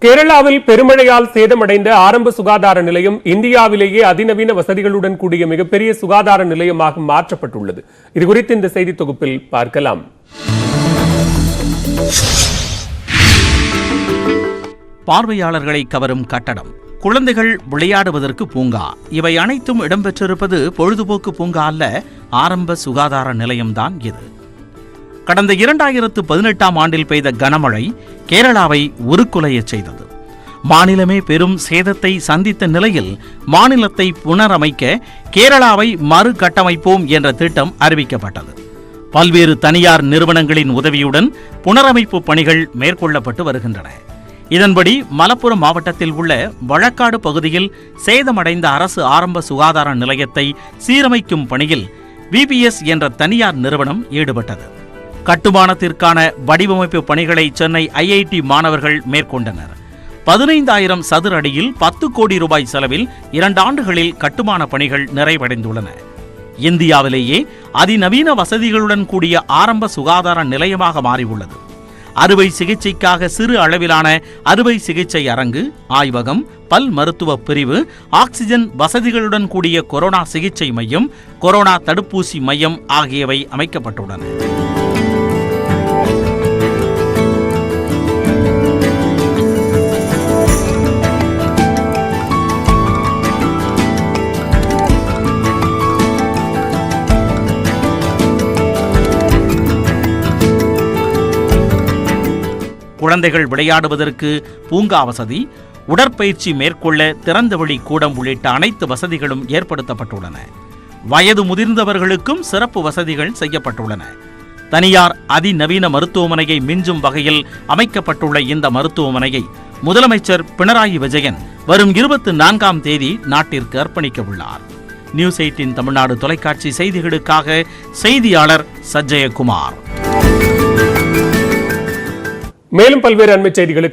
கேரளாவில் பெருமழையால் சேதமடைந்த ஆரம்ப சுகாதார நிலையம் இந்தியாவிலேயே அதிநவீன வசதிகளுடன் கூடிய மிகப்பெரிய சுகாதார நிலையமாக மாற்றப்பட்டுள்ளது. இதுகுறித்து இந்த செய்தி தொகுப்பில் பார்க்கலாம். பார்வையாளர்களை கவரும் கட்டடம், குழந்தைகள் விளையாடுவதற்கு பூங்கா, இவை அனைத்தும் இடம்பெற்றிருப்பது பொழுதுபோக்கு பூங்கா அல்ல, ஆரம்ப சுகாதார நிலையம்தான் இது. கடந்த 2018ஆம் ஆண்டில் பெய்த கனமழை கேரளாவை உருக்குலையச் செய்தது. மாநிலமே பெரும் சேதத்தை சந்தித்த நிலையில் மாநிலத்தை புனரமைக்க கேரளாவை மறுகட்டமைப்போம் என்ற திட்டம் அறிவிக்கப்பட்டது. பல்வேறு தனியார் நிறுவனங்களின் உதவியுடன் புனரமைப்பு பணிகள் மேற்கொள்ளப்பட்டு வருகின்றன. இதன்படி மலப்புரம் மாவட்டத்தில் உள்ள வழக்காடு பகுதியில் சேதமடைந்த அரசு ஆரம்ப சுகாதார நிலையத்தை சீரமைக்கும் பணியில் VPS என்ற தனியார் நிறுவனம் ஈடுபட்டது. கட்டுமானத்திற்கான வடிவமைப்பு பணிகளை சென்னை IIT மாணவர்கள் மேற்கொண்டனர். 15,000 சதுர அடியில் 10 கோடி ரூபாய் செலவில் 2 ஆண்டுகளில் கட்டுமான பணிகள் நிறைவடைந்துள்ளன. இந்தியாவிலேயே அதிநவீன வசதிகளுடன் கூடிய ஆரம்ப சுகாதார நிலையமாக மாறியுள்ளது. அறுவை சிகிச்சைக்காக சிறு அளவிலான அறுவை சிகிச்சை அரங்கு, ஆய்வகம், பல் மருத்துவ பிரிவு, ஆக்சிஜன் வசதிகளுடன் கூடிய கொரோனா சிகிச்சை மையம், கொரோனா தடுப்பூசி மையம் ஆகியவை அமைக்கப்பட்டுள்ளன. குழந்தைகள் விளையாடுவதற்கு பூங்கா வசதி, உடற்பயிற்சி மேற்கொள்ள திறந்தவெளி கூடம் உள்ளிட்ட அனைத்து வசதிகளும் ஏற்படுத்தப்பட்டுள்ளன. வயது முதிர்ந்தவர்களுக்கும் சிறப்பு வசதிகள் செய்யப்பட்டுள்ளன. தனியார் அதிநவீன மருத்துவமனையை மிஞ்சும் வகையில் அமைக்கப்பட்டுள்ள இந்த மருத்துவமனையை முதலமைச்சர் பினராயி விஜயன் வரும் 24ஆம் தேதி நாட்டிற்கு அர்ப்பணிக்க உள்ளார். நியூஸ் 18 தமிழ்நாடு தொலைக்காட்சி செய்திகளுக்காக செய்தியாளர் சஜ்ஜயகுமார். மேலும் பல்வேறு அண்மைச் செய்திகளுக்கு